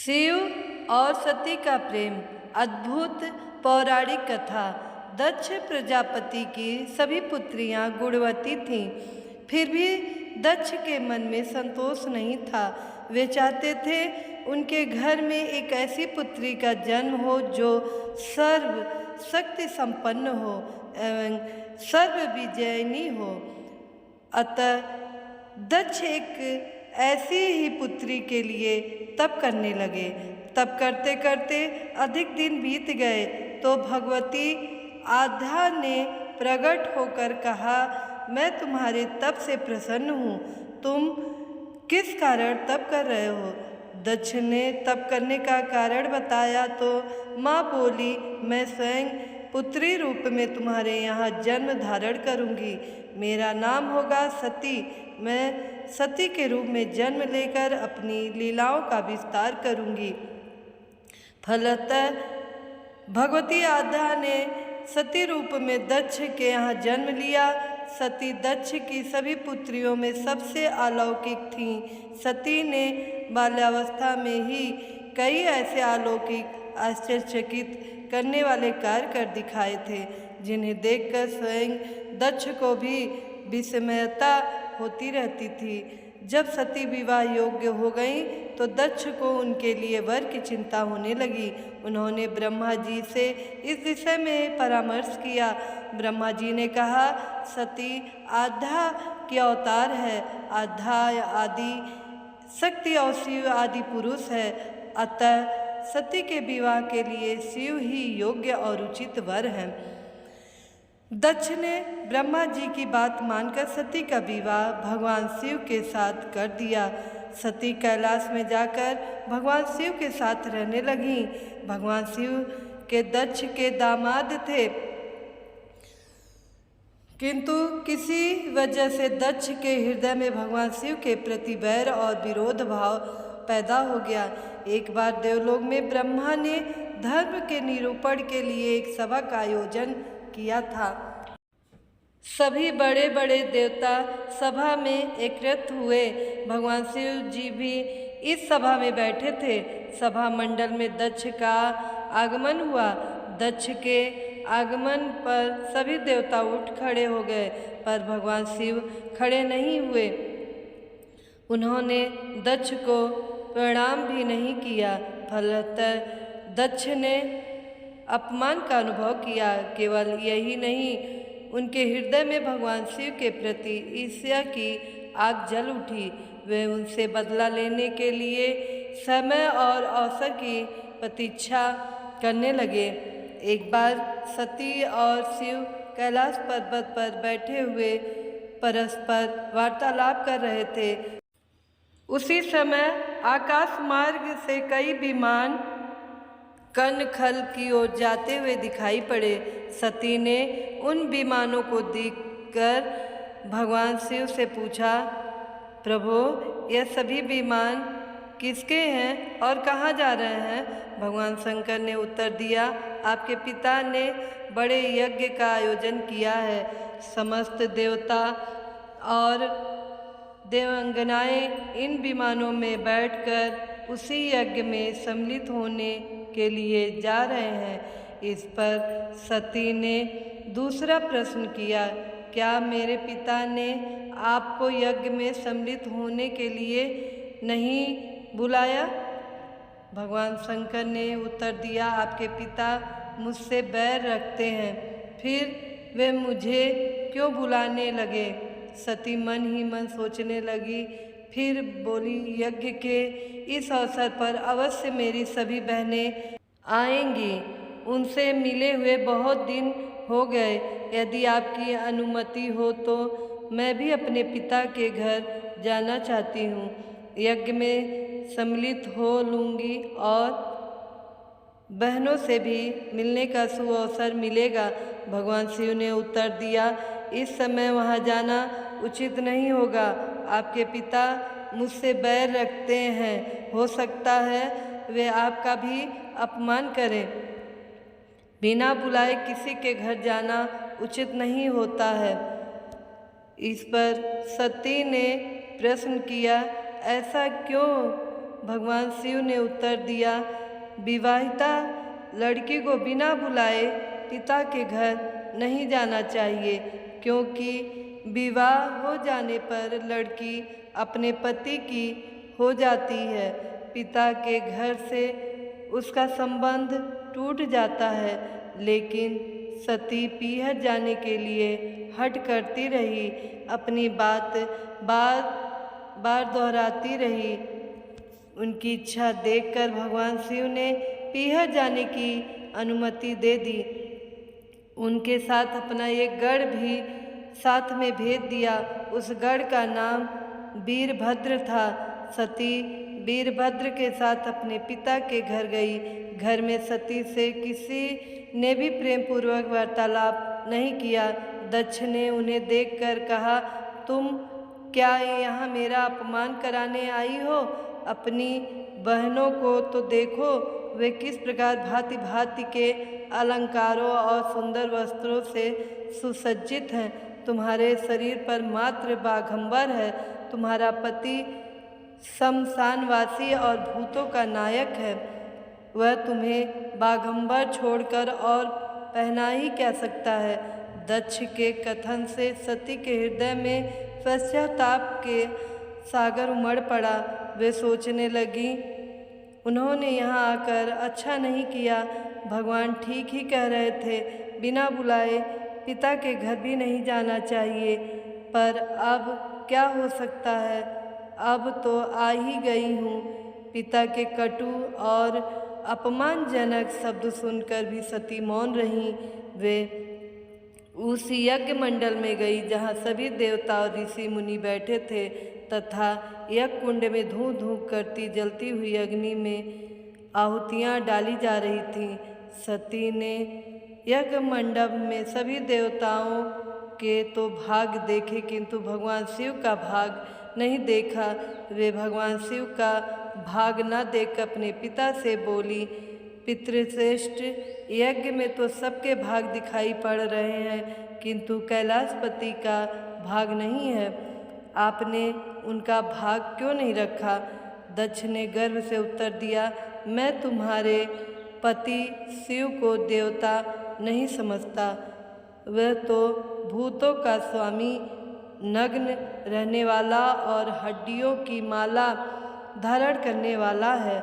शिव और सती का प्रेम। अद्भुत पौराणिक कथा। दक्ष प्रजापति की सभी पुत्रियां गुणवती थीं, फिर भी दक्ष के मन में संतोष नहीं था। वे चाहते थे उनके घर में एक ऐसी पुत्री का जन्म हो जो सर्व शक्ति संपन्न हो एवं सर्व विजयिनी हो। अतः दक्ष एक ऐसी ही पुत्री के लिए तप करने लगे। तप करते करते अधिक दिन बीत गए तो भगवती आद्या ने प्रकट होकर कहा, मैं तुम्हारे तप से प्रसन्न हूँ। तुम किस कारण तप कर रहे हो? दक्ष ने तप करने का कारण बताया तो माँ बोली, मैं स्वयं पुत्री रूप में तुम्हारे यहाँ जन्म धारण करूँगी। मेरा नाम होगा सती। मैं सती के रूप में जन्म लेकर अपनी लीलाओं का विस्तार करूँगी। फलतः भगवती आद्या ने सती रूप में दक्ष के यहाँ जन्म लिया। सती दक्ष की सभी पुत्रियों में सबसे अलौकिक थीं। सती ने बाल्यावस्था में ही कई ऐसे अलौकिक आश्चर्यचकित करने वाले कार्य कर दिखाए थे, जिन्हें देखकर स्वयं दक्ष को भी विस्मयता होती रहती थी। जब सती विवाह योग्य हो गई तो दक्ष को उनके लिए वर की चिंता होने लगी। उन्होंने ब्रह्मा जी से इस विषय में परामर्श किया। ब्रह्मा जी ने कहा, सती आद्या के अवतार है। आद्या आदि शक्ति और शिव आदि पुरुष है। अतः सती के विवाह के लिए शिव ही योग्य और उचित वर हैं। दक्ष ने ब्रह्मा जी की बात मानकर सती का विवाह भगवान शिव के साथ कर दिया। सती कैलाश में जाकर भगवान शिव के साथ रहने लगी। भगवान शिव के दक्ष के दामाद थे, किंतु किसी वजह से दक्ष के हृदय में भगवान शिव के प्रति वैर और विरोध भाव पैदा हो गया। एक बार देवलोक में ब्रह्मा ने धर्म के निरूपण के लिए एक सभा का आयोजन किया था। सभी बड़े बड़े देवता सभा में एकत्रित हुए। भगवान शिव जी भी इस सभा में बैठे थे। सभा मंडल में दक्ष का आगमन हुआ। दक्ष के आगमन पर सभी देवता उठ खड़े हो गए, पर भगवान शिव खड़े नहीं हुए। उन्होंने दक्ष को प्रणाम भी नहीं किया। फलतः दक्ष ने अपमान का अनुभव किया। केवल यही नहीं, उनके हृदय में भगवान शिव के प्रति ईर्ष्या की आग जल उठी। वे उनसे बदला लेने के लिए समय और अवसर की प्रतीक्षा करने लगे। एक बार सती और शिव कैलाश पर्वत पर बैठे हुए परस्पर वार्तालाप कर रहे थे। उसी समय आकाश मार्ग से कई विमान कनखल की ओर जाते हुए दिखाई पड़े। सती ने उन विमानों को देखकर भगवान शिव से पूछा, प्रभु, यह सभी विमान किसके हैं और कहाँ जा रहे हैं? भगवान शंकर ने उत्तर दिया, आपके पिता ने बड़े यज्ञ का आयोजन किया है। समस्त देवता और देवांगनाएं इन विमानों में बैठकर उसी यज्ञ में सम्मिलित होने के लिए जा रहे हैं। इस पर सती ने दूसरा प्रश्न किया, क्या मेरे पिता ने आपको यज्ञ में सम्मिलित होने के लिए नहीं बुलाया? भगवान शंकर ने उत्तर दिया, आपके पिता मुझसे बैर रखते हैं, फिर वे मुझे क्यों बुलाने लगे? सती मन ही मन सोचने लगी, फिर बोली, यज्ञ के इस अवसर पर अवश्य मेरी सभी बहनें आएंगी। उनसे मिले हुए बहुत दिन हो गए। यदि आपकी अनुमति हो तो मैं भी अपने पिता के घर जाना चाहती हूँ। यज्ञ में सम्मिलित हो लूँगी और बहनों से भी मिलने का सुअवसर मिलेगा। भगवान शिव ने उत्तर दिया, इस समय वहाँ जाना उचित नहीं होगा। आपके पिता मुझसे बैर रखते हैं। हो सकता है वे आपका भी अपमान करें। बिना बुलाए किसी के घर जाना उचित नहीं होता है। इस पर सती ने प्रश्न किया, ऐसा क्यों भगवान शिव ने उत्तर दिया, विवाहिता लड़की को बिना बुलाए पिता के घर नहीं जाना चाहिए, क्योंकि विवाह हो जाने पर लड़की अपने पति की हो जाती है। पिता के घर से उसका संबंध टूट जाता है। लेकिन सती पीहर जाने के लिए हठ करती रही, अपनी बात बार बार दोहराती रही। उनकी इच्छा देखकर भगवान शिव ने पीहर जाने की अनुमति दे दी। उनके साथ अपना एक गढ़ भी साथ में भेज दिया। उस गढ़ का नाम वीरभद्र था। सती वीरभद्र के साथ अपने पिता के घर गई। घर में सती से किसी ने भी प्रेम पूर्वक वार्तालाप नहीं किया। दक्ष ने उन्हें देखकर कहा, तुम क्या यहाँ मेरा अपमान कराने आई हो? अपनी बहनों को तो देखो, वे किस प्रकार भांति भांति के अलंकारों और सुंदर वस्त्रों से सुसज्जित हैं। तुम्हारे शरीर पर मात्र बाघंबर है। तुम्हारा पति शमशानवासी और भूतों का नायक है। वह तुम्हें बाघंबर छोड़कर और पहना ही क्या सकता है? दक्ष के कथन से सती के हृदय में पश्चाताप के सागर उमड़ पड़ा। वे सोचने लगी, उन्होंने यहाँ आकर अच्छा नहीं किया। भगवान ठीक ही कह रहे थे, बिना बुलाए पिता के घर भी नहीं जाना चाहिए। पर अब क्या हो सकता है? अब तो आ ही गई हूँ। पिता के कटु और अपमानजनक शब्द सुनकर भी सती मौन रहीं। वे उस यज्ञ मंडल में गई जहाँ सभी देवता और ऋषि मुनि बैठे थे, तथा यज्ञ कुंड में धूं धूं करती जलती हुई अग्नि में आहुतियाँ डाली जा रही थीं। सती ने यज्ञ मंडप में सभी देवताओं के तो भाग देखे, किंतु भगवान शिव का भाग नहीं देखा। वे भगवान शिव का भाग न देख अपने पिता से बोली, पितृश्रेष्ठ, यज्ञ में तो सबके भाग दिखाई पड़ रहे हैं, किंतु कैलाशपति का भाग नहीं है। आपने उनका भाग क्यों नहीं रखा? दक्ष ने गर्व से उत्तर दिया, मैं तुम्हारे पति शिव को देवता नहीं समझता। वह तो भूतों का स्वामी, नग्न रहने वाला और हड्डियों की माला धारण करने वाला है।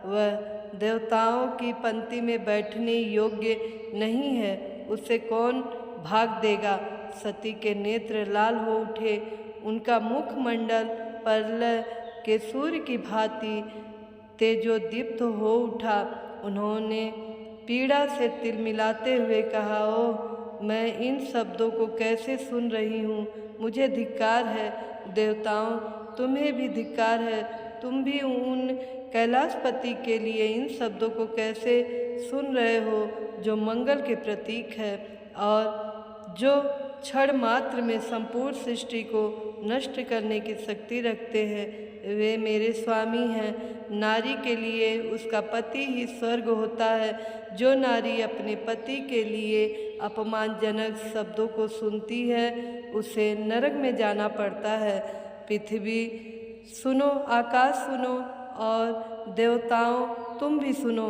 वह देवताओं की पंक्ति में बैठने योग्य नहीं है। उसे कौन भाग देगा? सती के नेत्र लाल हो उठे। उनका मुखमंडल प्रलय के सूर्य की भांति तेजोदीप्त हो उठा। उन्होंने पीड़ा से तिलमिलाते हुए कहा, ओह, मैं इन शब्दों को कैसे सुन रही हूँ। मुझे धिक्कार है। देवताओं, तुम्हें भी धिक्कार है। तुम भी उन कैलाशपति के लिए इन शब्दों को कैसे सुन रहे हो जो मंगल के प्रतीक है और जो क्षण मात्र में संपूर्ण सृष्टि को नष्ट करने की शक्ति रखते हैं। वे मेरे स्वामी हैं। नारी के लिए उसका पति ही स्वर्ग होता है। जो नारी अपने पति के लिए अपमानजनक शब्दों को सुनती है, उसे नरक में जाना पड़ता है। पृथ्वी सुनो, आकाश सुनो और देवताओं तुम भी सुनो।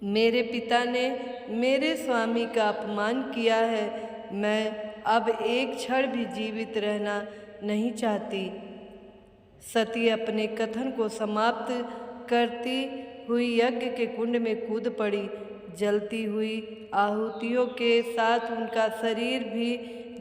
मेरे पिता ने मेरे स्वामी का अपमान किया है। मैं अब एक क्षण भी जीवित रहना नहीं चाहती। सती अपने कथन को समाप्त करती हुई यज्ञ के कुंड में कूद पड़ी। जलती हुई आहुतियों के साथ उनका शरीर भी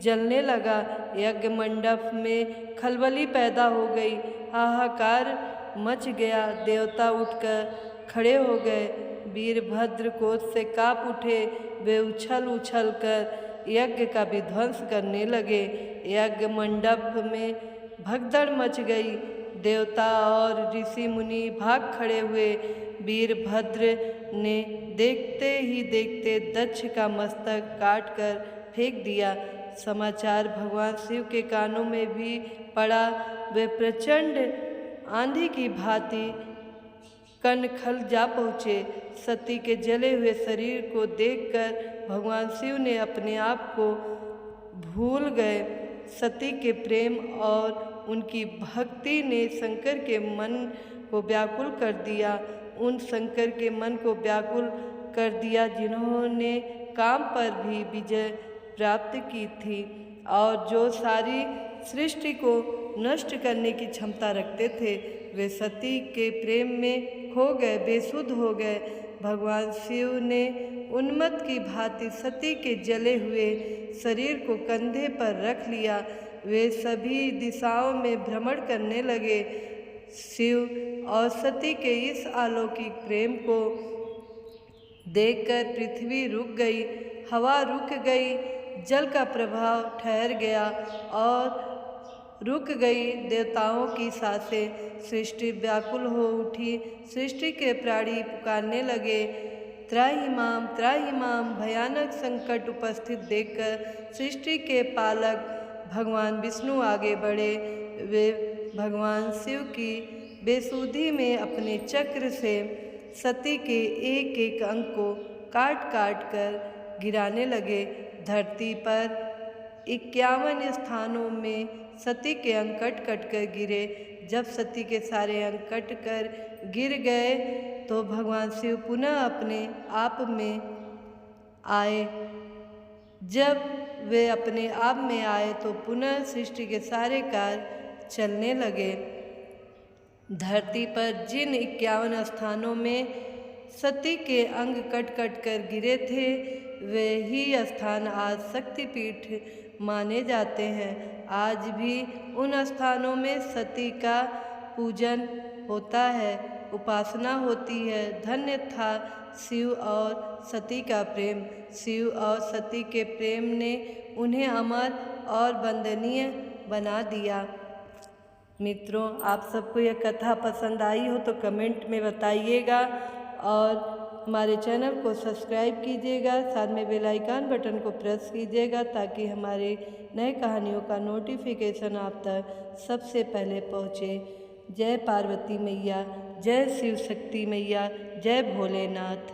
जलने लगा। यज्ञ मंडप में खलबली पैदा हो गई। हाहाकार मच गया। देवता उठकर खड़े हो गए। वीरभद्र क्रोध से काँप उठे। वे उछल उछल कर यज्ञ का विध्वंस करने लगे। यज्ञ मंडप में भगदड़ मच गई। देवता और ऋषि मुनि भाग खड़े हुए। वीरभद्र ने देखते ही देखते दक्ष का मस्तक काट कर फेंक दिया। समाचार भगवान शिव के कानों में भी पड़ा। वे प्रचंड आंधी की भांति कनखल जा पहुँचे। सती के जले हुए शरीर को देखकर भगवान शिव ने अपने आप को भूल गए। सती के प्रेम और उनकी भक्ति ने शंकर के मन को व्याकुल कर दिया, उन शंकर के मन को व्याकुल कर दिया जिन्होंने काम पर भी विजय प्राप्त की थी और जो सारी सृष्टि को नष्ट करने की क्षमता रखते थे। वे सती के प्रेम में खो गए, बेसुध हो गए। भगवान शिव ने उन्मत्त की भांति सती के जले हुए शरीर को कंधे पर रख लिया। वे सभी दिशाओं में भ्रमण करने लगे। शिव और सती के इस अलौकिक प्रेम को देखकर पृथ्वी रुक गई, हवा रुक गई, जल का प्रभाव ठहर गया और रुक गई देवताओं की सांसें। सृष्टि व्याकुल हो उठी। सृष्टि के प्राणी पुकारने लगे, त्राहिमाम त्राहिमाम। भयानक संकट उपस्थित देखकर सृष्टि के पालक भगवान विष्णु आगे बढ़े। वे भगवान शिव की बेसुधी में अपने चक्र से सती के एक एक अंग को काट काट कर गिराने लगे। धरती पर 51 स्थानों में सती के अंग कट कट कर गिरे। जब सती के सारे अंग कट कर गिर गए तो भगवान शिव पुनः अपने आप में आए। जब वे अपने आप में आए तो पुनः सृष्टि के सारे कार्य चलने लगे। धरती पर जिन 51 स्थानों में सती के अंग कट कट कर गिरे थे, वे ही स्थान आज शक्तिपीठ माने जाते हैं। आज भी उन स्थानों में सती का पूजन होता है, उपासना होती है। धन्य था शिव और सती का प्रेम। शिव और सती के प्रेम ने उन्हें अमर और वंदनीय बना दिया। मित्रों, आप सबको यह कथा पसंद आई हो तो कमेंट में बताइएगा और हमारे चैनल को सब्सक्राइब कीजिएगा, साथ में बेल आइकन बटन को प्रेस कीजिएगा ताकि हमारे नए कहानियों का नोटिफिकेशन आप तक सबसे पहले पहुँचे। जय पार्वती मैया, जय शिव शक्ति मैया, जय भोलेनाथ।